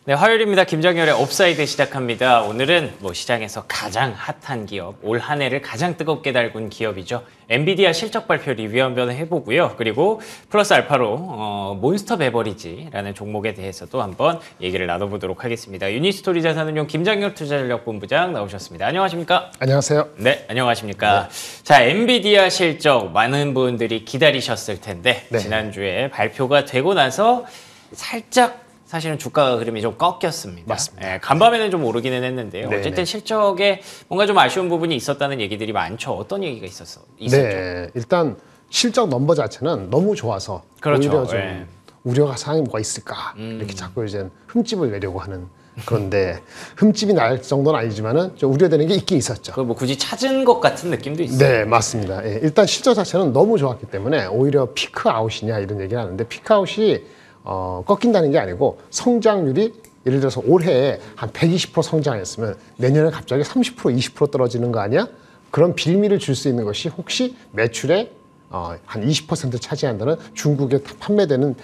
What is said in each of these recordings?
네, 화요일입니다. 김정열의 업사이드 시작합니다. 오늘은 시장에서 가장 핫한 기업, 올 한 해를 가장 뜨겁게 달군 기업이죠. 엔비디아 실적 발표 리뷰 한번 해보고요. 그리고 플러스 알파로 몬스터 베버리지라는 종목에 대해서도 한번 얘기를 나눠보도록 하겠습니다. 유니스토리 자산운용 김정열 투자전략본부장 나오셨습니다. 안녕하십니까? 안녕하세요. 네, 안녕하십니까? 네. 자, 엔비디아 실적 많은 분들이 기다리셨을 텐데 네. 지난주에 발표가 되고 나서 살짝 사실은 주가 흐름이 좀 꺾였습니다. 맞습니다. 예, 간밤에는 좀 오르기는 했는데요. 네네. 어쨌든 실적에 뭔가 좀 아쉬운 부분이 있었다는 얘기들이 많죠. 어떤 얘기가 있었죠? 네, 일단 실적 넘버 자체는 너무 좋아서 그렇죠. 오히려 좀 예. 우려가 사항이 뭐가 있을까 이렇게 자꾸 이제 흠집을 내려고 하는 그런데 흠집이 날 정도는 아니지만은 좀 우려되는 게 있긴 있었죠. 그 굳이 찾은 것 같은 느낌도 있어요. 네, 맞습니다. 예, 일단 실적 자체는 너무 좋았기 때문에 오히려 피크아웃이냐 이런 얘기를 하는데 피크아웃이 꺾인다는 게 아니고 성장률이 예를 들어서 올해에 한 120% 성장했으면 내년에 갑자기 30% 20% 떨어지는 거 아니야? 그런 빌미를 줄 수 있는 것이 혹시 매출의 한 20% 차지한다는 중국에 판매되는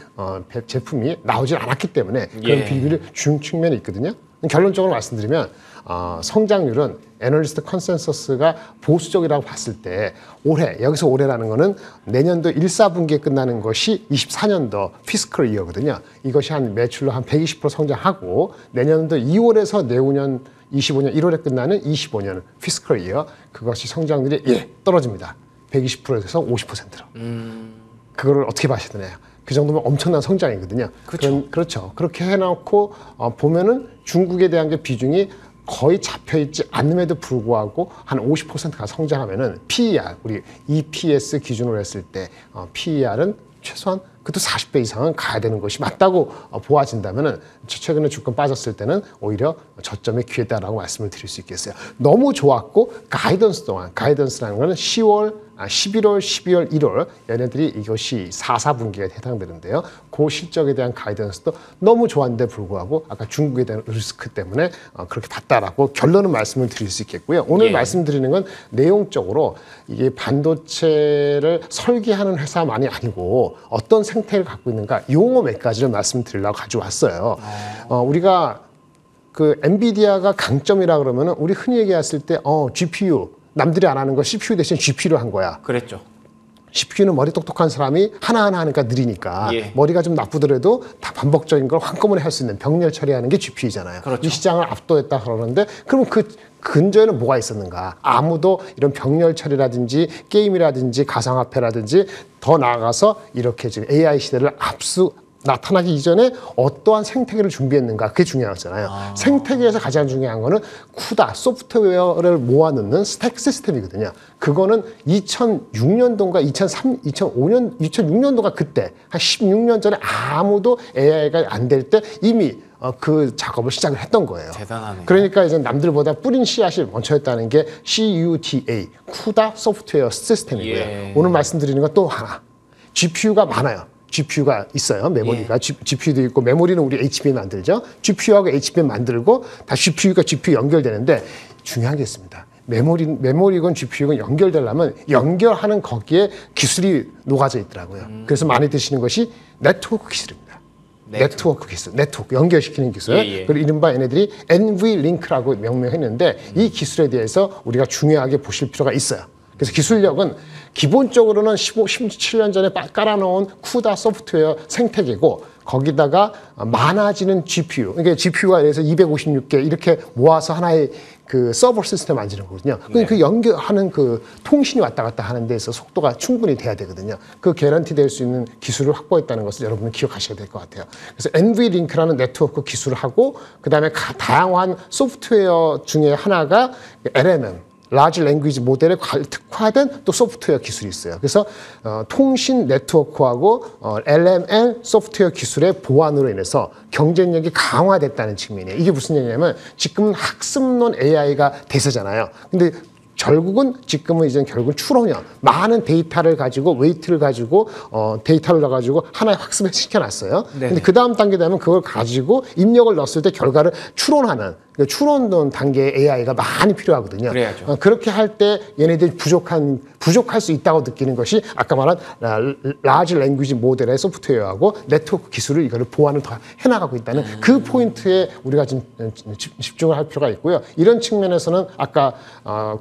제품이 나오질 않았기 때문에 그런 빌미를 준 측면이 있거든요. 결론적으로 말씀드리면 성장률은 애널리스트 컨센서스가 보수적이라고 봤을 때 올해, 여기서 올해라는 거는 내년도 1, 4분기에 끝나는 것이 24년도 피스컬 이어거든요. 이것이 한 매출로 한 120% 성장하고 내년도 2월에서 내후년 25년 1월에 끝나는 25년 피스컬 이어 그것이 성장률이 떨어집니다. 120%에서 50%로. 그거를 어떻게 봐야 되나요? 그 정도면 엄청난 성장이거든요. 그렇죠. 그렇게 해놓고 보면은 중국에 대한 게 비중이 거의 잡혀있지 않음에도 불구하고 한 50%가 성장하면은 PER, 우리 EPS 기준으로 했을 때 PER은 최소한 그것도 40배 이상은 가야 되는 것이 맞다고 보아진다면은 최근에 주가 빠졌을 때는 오히려 저점에 귀했다라고 말씀을 드릴 수 있겠어요. 너무 좋았고 가이던스 동안, 가이던스라는 거는 11월, 12월, 1월 얘네들이 이것이 4분기에 해당되는데요. 그 실적에 대한 가이던스도 너무 좋았는데 불구하고 아까 중국에 대한 리스크 때문에 그렇게 봤다라고 결론은 말씀을 드릴 수 있겠고요. 오늘 말씀드리는 건 내용적으로 이게 반도체를 설계하는 회사만이 아니고 어떤 생태를 갖고 있는가 용어 몇 가지를 말씀드리려고 가져왔어요. 우리가 그 엔비디아가 강점이라 그러면은 우리 흔히 얘기했을 때 GPU 남들이 안 하는 거 CPU 대신 GPU를 한 거야. 그랬죠. CPU는 머리 똑똑한 사람이 하나하나 하니까 느리니까 머리가 좀 나쁘더라도 다 반복적인 걸 한꺼번에 할 수 있는 병렬 처리하는 게 GPU잖아요. 그렇죠. 이 시장을 압도했다 그러는데 그럼 그 근저에는 뭐가 있었는가? 아무도 이런 병렬 처리라든지 게임이라든지 가상화폐라든지 더 나아가서 이렇게 지금 AI 시대를 나타나기 이전에 어떠한 생태계를 준비했는가 그게 중요하잖아요. 생태계에서 가장 중요한 거는 CUDA 소프트웨어를 모아놓는 스택 시스템이거든요. 그거는 2006년도인가 2006년도가 그때 한 16년 전에 아무도 AI가 안 될 때 이미 그 작업을 시작을 했던 거예요. 대단하네요. 그러니까 이제 남들보다 뿌린 씨앗이 먼저였다는 게 CUDA, CUDA 소프트웨어 시스템이고요. 오늘 말씀드리는 건 또 하나, GPU가 많아요. GPU가 있어요. 메모리가. GPU도 있고 메모리는 우리 HBM 만들죠. GPU하고 HBM 만들고 다 GPU가 GPU 연결되는데 중요한 게 있습니다. 메모리건 GPU건 연결되려면 연결하는 거기에 기술이 녹아져 있더라고요. 그래서 많이 드시는 것이 네트워크 기술입니다. 네트워크 기술, 네트워크 연결시키는 기술. 그리고 이른바 얘네들이 NVLink라고 명명했는데 이 기술에 대해서 우리가 중요하게 보실 필요가 있어요. 그래서 기술력은 기본적으로는 17년 전에 깔아놓은 CUDA 소프트웨어 생태계고 거기다가 많아지는 GPU, 그러니까 GPU가 그래서 256개 이렇게 모아서 하나의 그 서버 시스템 만드는 거거든요. 그 연결하는 그 통신이 왔다 갔다 하는 데서 속도가 충분히 돼야 되거든요. 그 개런티 될 수 있는 기술을 확보했다는 것을 여러분은 기억하셔야 될 것 같아요. 그래서 NVLink라는 네트워크 기술을 하고 그다음에 다양한 소프트웨어 중에 하나가 LLM, 라지 랭귀지 모델에 특화된 또 소프트웨어 기술이 있어요. 그래서 통신 네트워크하고 LMN 소프트웨어 기술의 보완으로 인해서 경쟁력이 강화됐다는 측면이에요. 이게 무슨 얘기냐면 지금은 학습론 AI가 대세잖아요. 근데 결국은 지금은 이제 결국은 추론형 많은 데이터를 가지고 웨이트를 가지고 데이터를 넣어가지고 하나의 학습을 시켜놨어요. 근데 그 다음 단계 되면 그걸 가지고 입력을 넣었을 때 결과를 추론하는 추론 단계의 AI가 많이 필요하거든요. 그래야죠. 그렇게 할 때 얘네들이 부족할 수 있다고 느끼는 것이 아까 말한 라지 랭귀지 모델의 소프트웨어하고 네트워크 기술을 이거를 보완을 더 해나가고 있다는 그 포인트에 우리가 좀 집중을 할 필요가 있고요. 이런 측면에서는 아까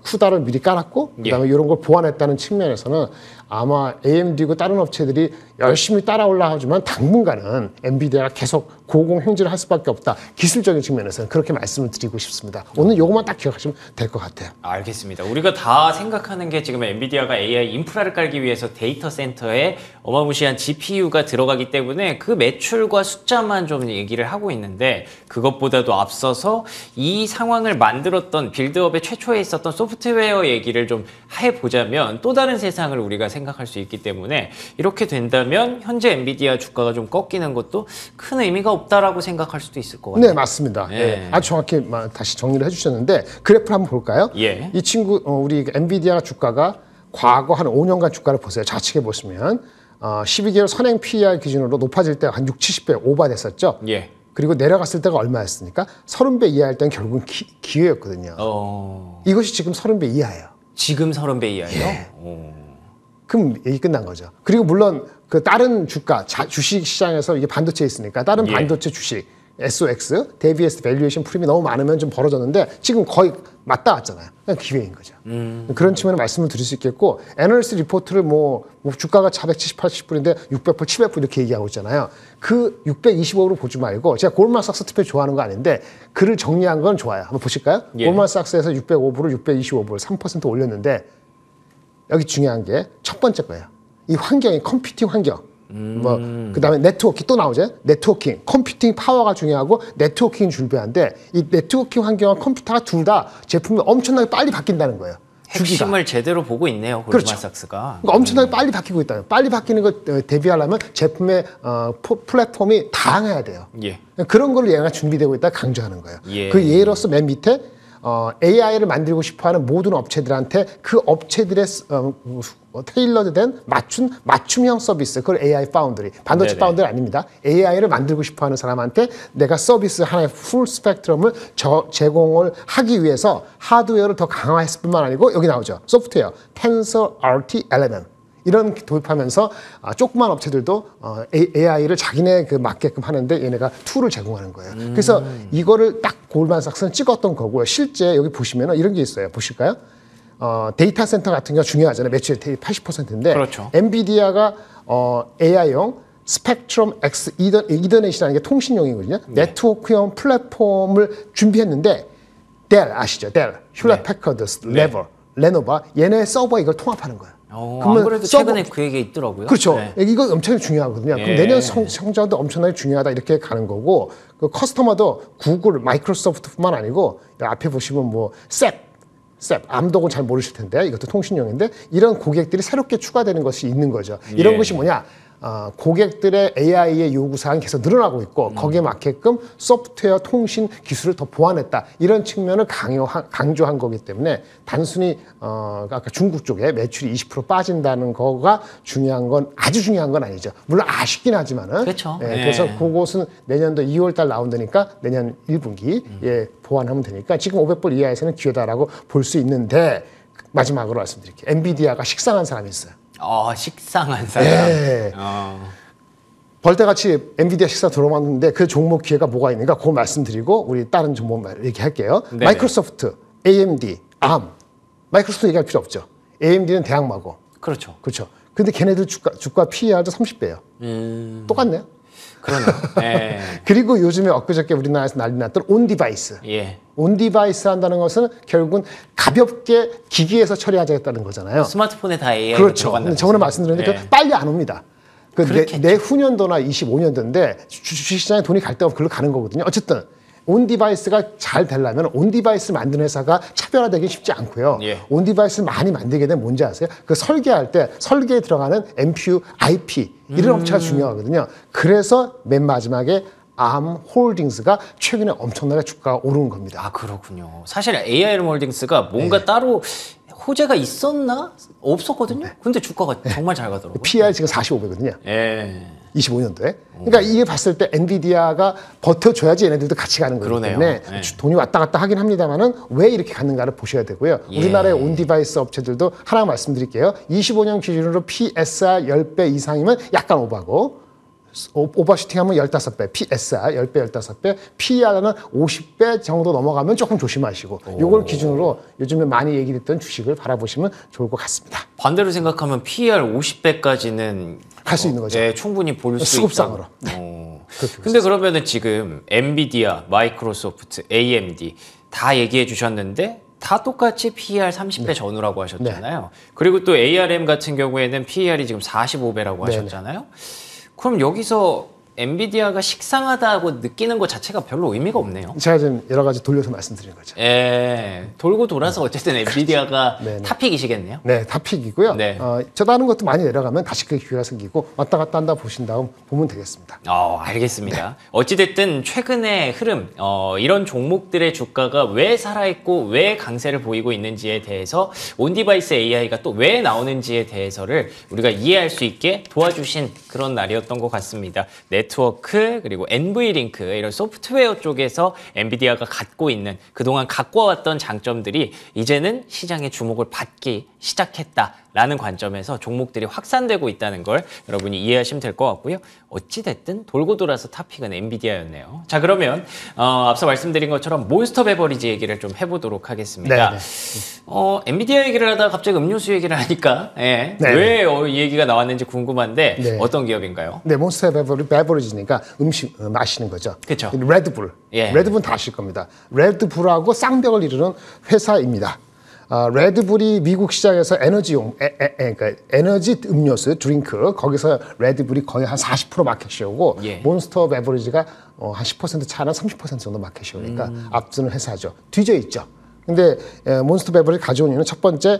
쿠다를 미리 깔았고 그다음에 이런 걸 보완했다는 측면에서는 아마 AMD고 다른 업체들이 열심히 따라올라 하지만 당분간은 엔비디아가 계속 고공행진을 할 수밖에 없다. 기술적인 측면에서는 그렇게 말씀을 드리고 싶습니다. 오늘 이것만 딱 기억하시면 될 것 같아요. 알겠습니다. 우리가 다 생각하는 게 지금 엔비디아가 AI 인프라를 깔기 위해서 데이터 센터에 어마무시한 GPU가 들어가기 때문에 그 매출과 숫자만 좀 얘기를 하고 있는데 그것보다도 앞서서 이 상황을 만들었던 빌드업의 최초에 있었던 소프트웨어 얘기를 좀 해보자면 또 다른 세상을 우리가 생각할 수 있기 때문에 이렇게 된다면 현재 엔비디아 주가가 좀 꺾이는 것도 큰 의미가 없다라고 생각할 수도 있을 것 같아요. 네, 맞습니다. 예. 아주 정확히 다시 정리를 해주셨는데 그래프를 한번 볼까요? 예. 이 친구 우리 엔비디아 주가가 과거 한 5년간 주가를 보세요. 좌측에 보시면 12개월 선행 PER 기준으로 높아질 때 한 6, 70배 오버됐었죠. 예. 그리고 내려갔을 때가 얼마였습니까? 30배 이하일 때는 결국은 기회였거든요. 이것이 지금 30배 이하예요. 지금 30배 이하예요? 예. 그럼 얘기 끝난 거죠. 그리고 물론 그 다른 주식 시장에서 이게 반도체에 있으니까 다른 반도체 주식 SOX 대비해서 밸류에이션 프림이 너무 많으면 좀 벌어졌는데 지금 거의 맞다 왔잖아요. 그냥 기회인 거죠. 그런 측면에 말씀을 드릴 수 있겠고 애널리스트 리포트를 뭐 주가가 470, 80불인데 600불, 700불 이렇게 얘기하고 있잖아요. 그 625으로 보지 말고 제가 골드만삭스 특별히 좋아하는 거 아닌데 글을 정리한 건 좋아요. 한번 보실까요? 예. 골드만삭스에서 605불을 625불 3% 올렸는데 여기 중요한 게 첫 번째 거예요. 이 환경이 컴퓨팅 환경. 그다음에 네트워킹 또 나오죠. 네트워킹, 컴퓨팅 파워가 중요하고 네트워킹 중요한데 이 네트워킹 환경과 컴퓨터가 둘 다 제품이 엄청나게 빨리 바뀐다는 거예요. 주기가. 핵심을 제대로 보고 있네요. 골드만삭스가. 그러니까 엄청나게 빨리 바뀌고 있다. 빨리 바뀌는 거 대비하려면 제품의 플랫폼이 다양해야 돼요. 예. 그런 걸 얘가 준비되고 있다 강조하는 거예요. 예. 그 예로서 맨 밑에 AI를 만들고 싶어하는 모든 업체들한테 그 업체들의 테일러드된 맞춤형 서비스, 그걸 AI 파운드리, 반도체 네네. 파운드리 아닙니다. AI를 만들고 싶어하는 사람한테 내가 서비스 하나의 풀 스펙트럼을 제공을 하기 위해서 하드웨어를 더 강화했을 뿐만 아니고 여기 나오죠. 소프트웨어, TensorRT LLM. 이런 도입하면서 조그만 업체들도 AI를 자기네 그 맞게끔 하는데 얘네가 툴을 제공하는 거예요. 그래서 이거를 딱 골드만삭스는 찍었던 거고요. 실제 여기 보시면 이런 게 있어요. 보실까요? 데이터 센터 같은 경우가 중요하잖아요. 매출 80%인데 그렇죠. 엔비디아가 AI용 스펙트럼 X 이더넷이라는 게 통신용이거든요. 네트워크용 플랫폼을 준비했는데 델 아시죠? 델, 휴렛 패커드, 레노바 얘네 서버 이걸 통합하는 거예요. 안 그래도 최근에 그 얘기 있더라고요. 그렇죠. 네. 이거 엄청 중요하거든요. 그럼 내년 성장도 엄청나게 중요하다 이렇게 가는 거고 그 커스터머도 구글, 마이크로소프트뿐만 아니고 앞에 보시면 뭐 셉, 암독은 잘 모르실 텐데 이것도 통신용인데 이런 고객들이 새롭게 추가되는 것이 있는 거죠. 이런 것이 뭐냐? 고객들의 AI의 요구사항이 계속 늘어나고 있고 거기에 맞게끔 소프트웨어 통신 기술을 더 보완했다. 이런 측면을 강조한 거기 때문에 단순히 아까 중국 쪽에 매출이 20% 빠진다는 거가 아주 중요한 건 아니죠. 물론 아쉽긴 하지만은 그렇죠. 네. 그래서 그것은 내년도 2월 달 나온다니까 내년 1분기에 보완하면 되니까 지금 500불 이하에서는 기회다라고 볼 수 있는데 마지막으로 말씀드릴게요. 엔비디아가 식상한 사람이 있어요. 식상한 사람. 네. 벌떼같이 엔비디아 식사 들어왔는데 그 종목 기회가 뭐가 있는가 그거 말씀드리고 우리 다른 종목 얘기할게요. 네네. 마이크로소프트, AMD, ARM. 마이크로소프트 얘기할 필요 없죠. AMD는 대학마고. 그렇죠. 그렇죠. 근데 걔네들 주가 PER도 30배예요. 똑같네요. 그러네요. 네. 그리고 요즘에 엊그저께 우리나라에서 난리 났던 온디바이스. 예. 온디바이스 한다는 것은 결국은 가볍게 기기에서 처리하자겠다는 거잖아요. 스마트폰에 다 AI가 그렇죠. 들어간다는 저번에 거죠. 말씀드렸는데 네. 그 빨리 안 옵니다. 그렇겠죠. 내후년도나 25년도인데 주식시장에 돈이 갈 데가 글로 가는 거거든요. 어쨌든 온디바이스가 잘 되려면 온디바이스 만드는 회사가 차별화되기 쉽지 않고요. 예. 온디바이스를 많이 만들게 되면 뭔지 아세요? 그 설계할 때 설계에 들어가는 MPU, IP 이런 업체가 중요하거든요. 그래서 맨 마지막에 ARM 홀딩스가 최근에 엄청나게 주가가 오르는 겁니다. 그렇군요. 사실 AI 홀딩스가 뭔가 따로 호재가 있었나? 없었거든요. 근데 주가가 정말 잘 가더라고요. PER 지금 45배거든요. 예. 25년도에. 그러니까 이게 봤을 때 엔비디아가 버텨줘야지 얘네들도 같이 가는 거기 그러네요. 때문에 네. 돈이 왔다 갔다 하긴 합니다만은 왜 이렇게 갔는가를 보셔야 되고요. 예. 우리나라의 온디바이스 업체들도 하나 말씀드릴게요. 25년 기준으로 PSR 10배 이상이면 약간 오버고 오버슈팅하면 15배, PSR 10배, 15배, PER는 50배 정도 넘어가면 조금 조심하시고 요걸 기준으로 요즘에 많이 얘기됐던 주식을 바라보시면 좋을 것 같습니다. 반대로 생각하면 PER 50배까지는 갈 수 있는 거죠. 네, 충분히 볼 수 있다. 수급상으로. 근데 그러면은 지금 엔비디아, 마이크로소프트, AMD 다 얘기해 주셨는데 다 똑같이 PER 30배 전후라고 하셨잖아요. 그리고 또 ARM 같은 경우에는 PER이 지금 45배라고 하셨잖아요. 그럼 여기서 엔비디아가 식상하다고 느끼는 것 자체가 별로 의미가 없네요. 제가 지금 여러 가지 돌려서 말씀드리는 거죠. 예, 돌고 돌아서 어쨌든 엔비디아가 네네. 탑픽이시겠네요. 네, 탑픽이고요. 네. 저 다른 것도 많이 내려가면 다시 그 기회가 생기고 왔다 갔다 한다 보신 다음 보면 되겠습니다. 알겠습니다. 어찌됐든 최근의 흐름, 이런 종목들의 주가가 왜 살아있고 왜 강세를 보이고 있는지에 대해서 온디바이스 AI가 또 왜 나오는지에 대해서를 우리가 이해할 수 있게 도와주신 그런 날이었던 것 같습니다. 네트워크 그리고 NV링크 이런 소프트웨어 쪽에서 엔비디아가 갖고 있는 그동안 갖고 왔던 장점들이 이제는 시장의 주목을 받기 시작했다라는 관점에서 종목들이 확산되고 있다는 걸 여러분이 이해하시면 될 것 같고요. 어찌됐든 돌고 돌아서 탑픽은 엔비디아였네요. 자, 그러면 앞서 말씀드린 것처럼 몬스터 베버리지 얘기를 좀 해보도록 하겠습니다. 엔비디아 얘기를 하다가 갑자기 음료수 얘기를 하니까 왜 이 얘기가 나왔는지 궁금한데 네. 어떤 기업인가요? 네, 몬스터 베버리지니까 음식 마시는 거죠. 그쵸. 레드불. 예. 레드불은 다 아실 겁니다. 레드불하고 쌍벽을 이루는 회사입니다. 레드불이 미국 시장에서 그러니까 에너지 음료수, 드링크, 거기서 레드불이 거의 한 40% 마켓시어고 예. 몬스터 베버리지가 한 10% 차는 30% 정도 마켓시어니까 앞서는 회사죠. 뒤져 있죠. 근데 몬스터 베버리지 가져온 이유는 첫 번째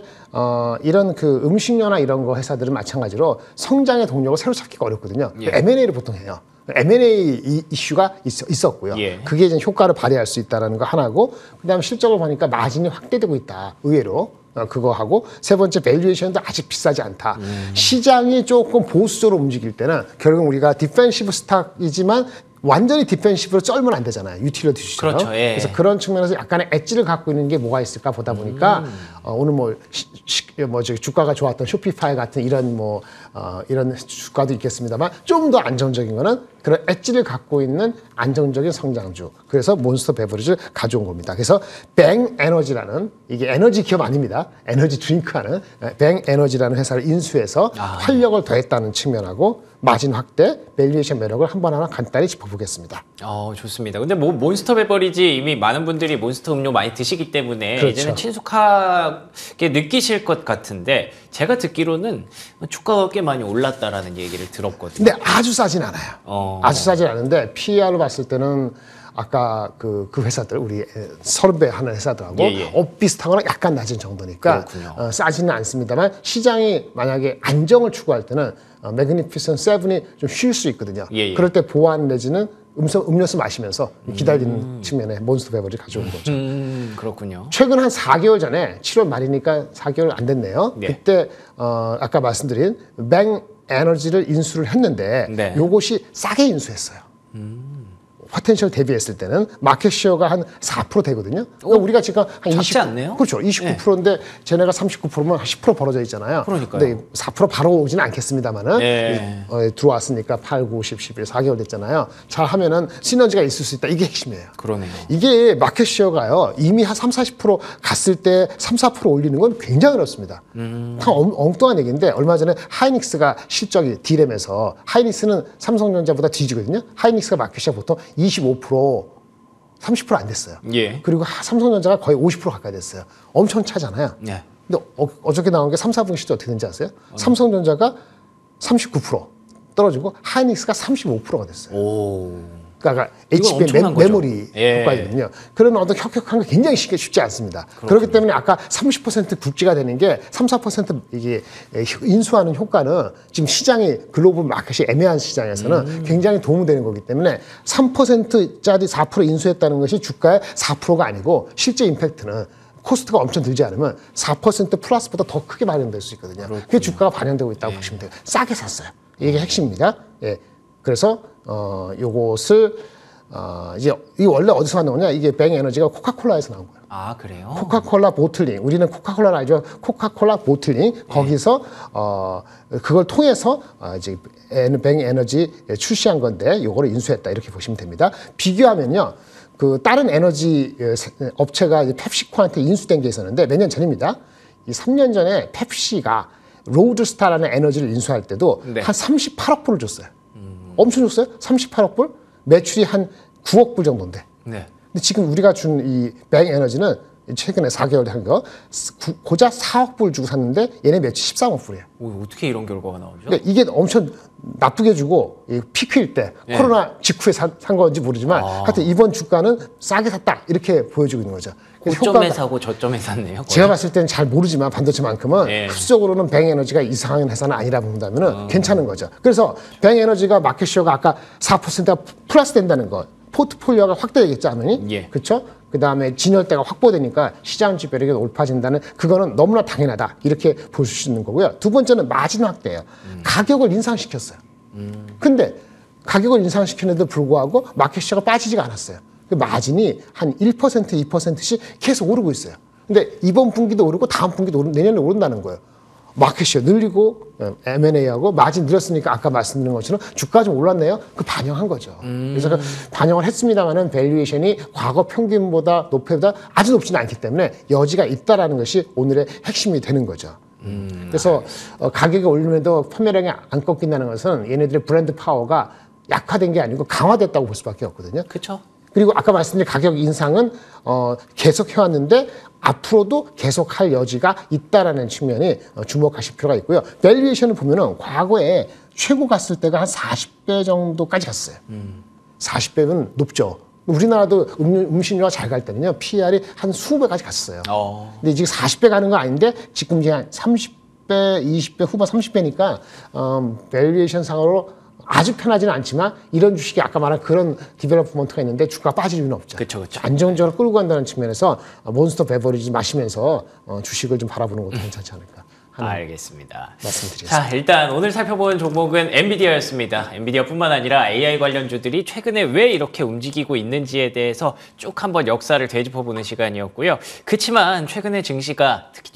이런 그 음식료나 이런 거 회사들은 마찬가지로 성장의 동력을 새로 찾기가 어렵거든요. 예. M&A를 보통 해요. M&A 이슈가 있었고요. 예. 그게 이제 효과를 발휘할 수 있다는 거 하나고, 그다음에 실적을 보니까 마진이 확대되고 있다. 의외로 그거 하고, 세 번째 밸류에이션도 아직 비싸지 않다. 시장이 조금 보수적으로 움직일 때는 결국 우리가 디펜시브 스탁이지만 완전히 디펜시브로 쩔면 안 되잖아요. 유틸리티 주식처럼. 그렇죠. 예. 그래서 그런 측면에서 약간의 엣지를 갖고 있는 게 뭐가 있을까 보다 보니까 오늘 저기 주가가 좋았던 쇼피파이 같은 이런 이런 주가도 있겠습니다만 좀 더 안정적인 거는 그런 엣지를 갖고 있는 안정적인 성장주. 그래서 몬스터 베버리지를 가져온 겁니다. 그래서 뱅 에너지라는, 이게 에너지 기업 아닙니다. 에너지 드링크하는 뱅 에너지라는 회사를 인수해서 활력을 더했다는 측면하고 마진 확대, 밸류에이션 매력을 한 번 하나 간단히 짚어보겠습니다. 좋습니다. 근데 몬스터 베버리지 이미 많은 분들이 몬스터 음료 많이 드시기 때문에 그렇죠. 이제는 친숙하게 느끼실 것 같은데 제가 듣기로는 주가가 꽤 많이 올랐다라는 얘기를 들었거든요. 근데 아주 싸진 않아요. 아주 싸진 않은데 PER로 봤을 때는 아까 그 회사들, 우리 30배 하는 회사들하고 비슷한 거는 약간 낮은 정도니까 싸지는 않습니다만 시장이 만약에 안정을 추구할 때는 매그니피센트 7이 좀 쉴 수 있거든요. 그럴 때 보완 내지는 음료수 마시면서 기다리는 측면에 몬스터 베버리지 가져온 거죠. 그렇군요. 최근 한 4개월 전에 7월 말이니까 4개월 안 됐네요. 그때 아까 말씀드린 뱅 에너지를 인수를 했는데 요것이 싸게 인수했어요. 포텐셜 대비했을 때는 마켓 시어가 한 4% 되거든요. 그러니까 우리가 지금 한 작지 20%, 않네요? 그렇죠. 29%인데 쟤네가 39%면 한 10% 벌어져 있잖아요. 그러니까요. 근데 4% 바로 오지는 않겠습니다만은 들어왔으니까 8, 9, 10, 11, 4개월 됐잖아요. 잘 하면은 시너지가 있을 수 있다. 이게 핵심이에요. 그러네요. 이게 마켓 시어가요. 이미 한 3, 40% 갔을 때 3, 4% 올리는 건 굉장히 어렵습니다. 엉뚱한 얘기인데 얼마 전에 하이닉스가 실적이 D램에서, 하이닉스는 삼성전자보다 뒤지거든요. 하이닉스가 마켓 시어 보통 25%, 30% 안 됐어요. 그리고 삼성전자가 거의 50% 가까이 됐어요. 엄청 차잖아요. 근데 어저께 나온 게 3, 4분 시도 어떻게 되는지 아세요? 삼성전자가 39% 떨어지고 하이닉스가 35%가 됐어요. 그러니까 HP 메모리 효과이거든요. 그런 어떤 혁혁한 거 굉장히 쉽지 않습니다. 그렇기 때문에 아까 30% 국지가 되는 게 3, 4% 이게 인수하는 효과는 지금 시장이 글로벌 마켓이 애매한 시장에서는 굉장히 도움되는 거기 때문에 3%짜리 4% 인수했다는 것이 주가의 4%가 아니고 실제 임팩트는 코스트가 엄청 들지 않으면 4% 플러스보다 더 크게 반영될 수 있거든요. 그게 주가가 반영되고 있다고 보시면 돼요. 싸게 샀어요. 이게 핵심입니다. 예. 그래서 요것을 이제 이 원래 어디서 나오냐? 이게 뱅에너지가 코카콜라에서 나온 거예요. 아, 그래요? 코카콜라 보틀링. 우리는 코카콜라를 알죠. 코카콜라 보틀링. 거기서 그걸 통해서 이제 뱅에너지 출시한 건데 요거를 인수했다 이렇게 보시면 됩니다. 비교하면요. 그 다른 에너지 업체가 이제 펩시코한테 인수된 게 있었는데 몇 년 전입니다. 이 3년 전에 펩시가 로드스타라는 에너지를 인수할 때도 네. 한 38억 불을 줬어요. 엄청 줬어요. 38억 불. 매출이 한 9억 불 정도인데. 네. 근데 지금 우리가 준 이 뱅에너지는 최근에 4개월 한 거 고작 4억 불 주고 샀는데 얘네 매출 13억 불이에요. 오, 어떻게 이런 결과가 나오죠? 그러니까 이게 엄청 나쁘게 주고 이 피크일 때 코로나 직후에 산 건지 모르지만 하여튼 이번 주가는 싸게 샀다 이렇게 보여주고 있는 거죠. 그래서 고점에 사고 저점에 샀네요. 거의. 제가 봤을 때는 잘 모르지만 반도체만큼은 예. 흡수적으로는 뱅에너지가 이상한 회사는 아니라 본다면 괜찮은 거죠. 그래서 뱅에너지가 마켓시어가 아까 4%가 플러스 된다는 거 포트폴리오가 확대되겠죠, 하면이. 예. 그렇죠? 그다음에 진열대가 확보되니까 시장 지배력이 높아진다는 그거는 너무나 당연하다. 이렇게 볼 수 있는 거고요. 두 번째는 마진 확대예요. 가격을 인상시켰어요. 근데 가격을 인상시켰는데도 불구하고 마켓시어가 빠지지가 않았어요. 그 마진이 한 1%, 2%씩 계속 오르고 있어요. 근데 이번 분기도 오르고 다음 분기도 오르고 내년에 오른다는 거예요. 마켓시어 늘리고 M&A하고 마진 늘었으니까 아까 말씀드린 것처럼 주가 좀 올랐네요. 그 반영한 거죠. 그래서 그 반영을 했습니다만은 밸류에이션이 과거 평균보다 높이보다 아주 높지는 않기 때문에 여지가 있다라는 것이 오늘의 핵심이 되는 거죠. 그래서 가격이 오르면도 판매량이 안 꺾인다는 것은 얘네들의 브랜드 파워가 약화된 게 아니고 강화됐다고 볼 수밖에 없거든요. 그렇죠. 그리고 아까 말씀드린 가격 인상은 계속 해왔는데 앞으로도 계속할 여지가 있다라는 측면이 주목하실 필요가 있고요. 밸류에이션을 보면은 과거에 최고 갔을 때가 한 40배 정도까지 갔어요. 40배면 높죠. 우리나라도 음식료가 잘 갈 때는요, PER이 한 20배까지 갔어요. 근데 지금 40배 가는 건 아닌데 지금 이제 한 30배, 20배, 후반 30배니까 밸류에이션 상으로 아주 편하지는 않지만 이런 주식이 아까 말한 그런 디벨로프먼트가 있는데 주가가 빠질 이유는 없죠. 그쵸, 그쵸. 안정적으로 끌고 간다는 측면에서 몬스터 베버리지 마시면서 주식을 좀 바라보는 것도 괜찮지 않을까 하는 알겠습니다. 말씀드리겠습니다. 자, 일단 오늘 살펴본 종목은 엔비디아였습니다. 엔비디아뿐만 아니라 AI 관련주들이 최근에 왜 이렇게 움직이고 있는지에 대해서 쭉 한번 역사를 되짚어보는 시간이었고요. 그치만 최근에 증시가, 특히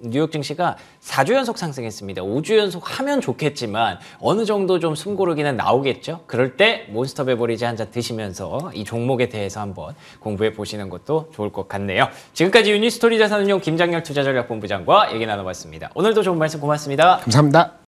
뉴욕 증시가 4주 연속 상승했습니다. 5주 연속 하면 좋겠지만 어느 정도 좀 숨고르기는 나오겠죠. 그럴 때 몬스터 베버리지 한 잔 드시면서 이 종목에 대해서 한번 공부해 보시는 것도 좋을 것 같네요. 지금까지 유니스토리 자산운용 김장렬 투자전략본부장과 얘기 나눠봤습니다. 오늘도 좋은 말씀 고맙습니다. 감사합니다.